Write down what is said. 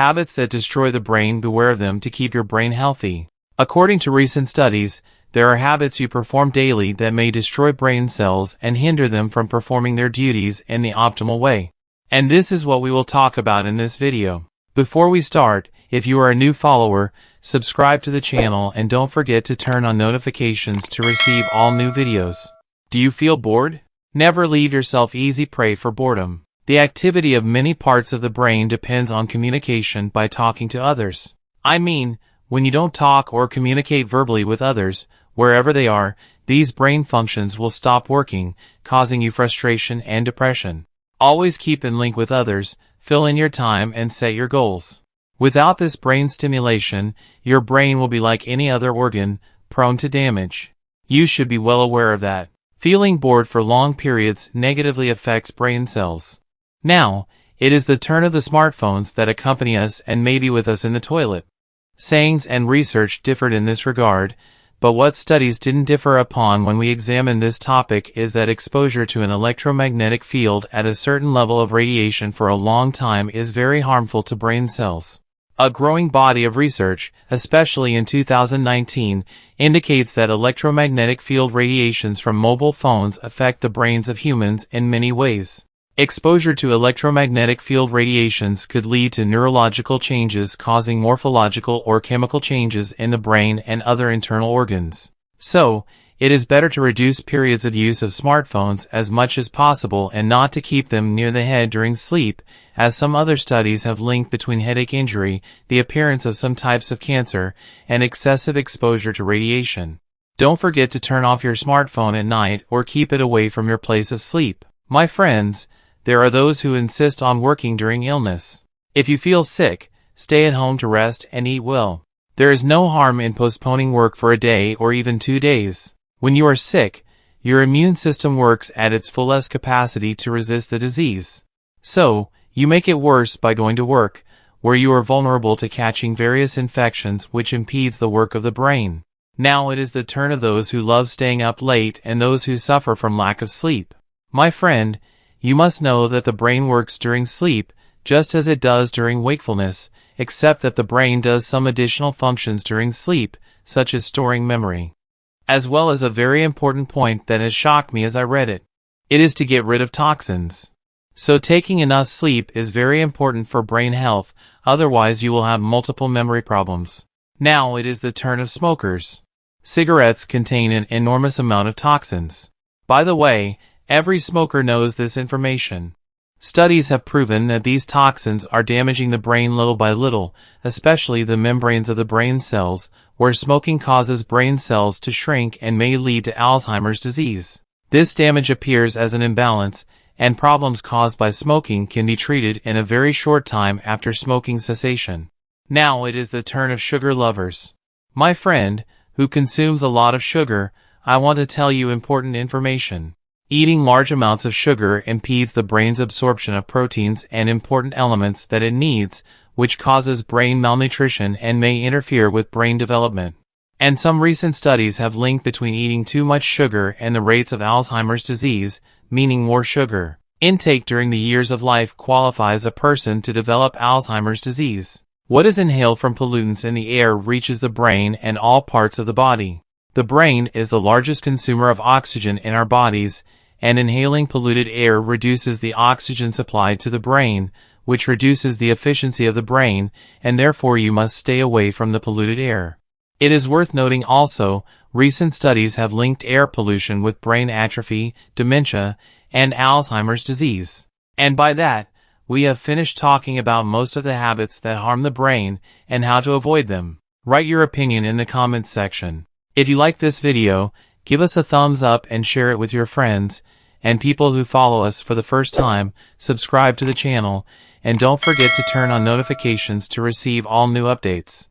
Habits that destroy the brain, beware of them to keep your brain healthy. According to recent studies, there are habits you perform daily that may destroy brain cells and hinder them from performing their duties in the optimal way. And this is what we will talk about in this video. Before we start, if you are a new follower, subscribe to the channel and don't forget to turn on notifications to receive all new videos. Do you feel bored? Never leave yourself easy prey for boredom. The activity of many parts of the brain depends on communication by talking to others. I mean, when you don't talk or communicate verbally with others, wherever they are, these brain functions will stop working, causing you frustration and depression. Always keep in link with others, fill in your time and set your goals. Without this brain stimulation, your brain will be like any other organ, prone to damage. You should be well aware of that. Feeling bored for long periods negatively affects brain cells. Now, it is the turn of the smartphones that accompany us and may be with us in the toilet. Sayings and research differed in this regard, but what studies didn't differ upon when we examined this topic is that exposure to an electromagnetic field at a certain level of radiation for a long time is very harmful to brain cells. A growing body of research, especially in 2019, indicates that electromagnetic field radiations from mobile phones affect the brains of humans in many ways. Exposure to electromagnetic field radiations could lead to neurological changes causing morphological or chemical changes in the brain and other internal organs. So, it is better to reduce periods of use of smartphones as much as possible and not to keep them near the head during sleep, as some other studies have linked between headache injury, the appearance of some types of cancer, and excessive exposure to radiation. Don't forget to turn off your smartphone at night or keep it away from your place of sleep. My friends, there are those who insist on working during illness. If you feel sick, stay at home to rest and eat well. There is no harm in postponing work for a day or even 2 days. When you are sick, your immune system works at its fullest capacity to resist the disease. So, you make it worse by going to work, where you are vulnerable to catching various infections which impedes the work of the brain. Now it is the turn of those who love staying up late and those who suffer from lack of sleep. My friend, you must know that the brain works during sleep, just as it does during wakefulness, except that the brain does some additional functions during sleep, such as storing memory. As well as a very important point that has shocked me as I read it. It is to get rid of toxins. So taking enough sleep is very important for brain health, otherwise you will have multiple memory problems. Now it is the turn of smokers. Cigarettes contain an enormous amount of toxins. By the way, every smoker knows this information. Studies have proven that these toxins are damaging the brain little by little, especially the membranes of the brain cells, where smoking causes brain cells to shrink and may lead to Alzheimer's disease. This damage appears as an imbalance, and problems caused by smoking can be treated in a very short time after smoking cessation. Now it is the turn of sugar lovers. My friend, who consumes a lot of sugar, I want to tell you important information. Eating large amounts of sugar impedes the brain's absorption of proteins and important elements that it needs, which causes brain malnutrition and may interfere with brain development. And some recent studies have linked between eating too much sugar and the rates of Alzheimer's disease, meaning more sugar intake during the years of life qualifies a person to develop Alzheimer's disease. What is inhaled from pollutants in the air reaches the brain and all parts of the body. The brain is the largest consumer of oxygen in our bodies, and inhaling polluted air reduces the oxygen supply to the brain, which reduces the efficiency of the brain, and therefore you must stay away from the polluted air. It is worth noting also, recent studies have linked air pollution with brain atrophy, dementia, and Alzheimer's disease. And by that, we have finished talking about most of the habits that harm the brain and how to avoid them. Write your opinion in the comments section. If you like this video, give us a thumbs up and share it with your friends, and people who follow us for the first time, subscribe to the channel, and don't forget to turn on notifications to receive all new updates.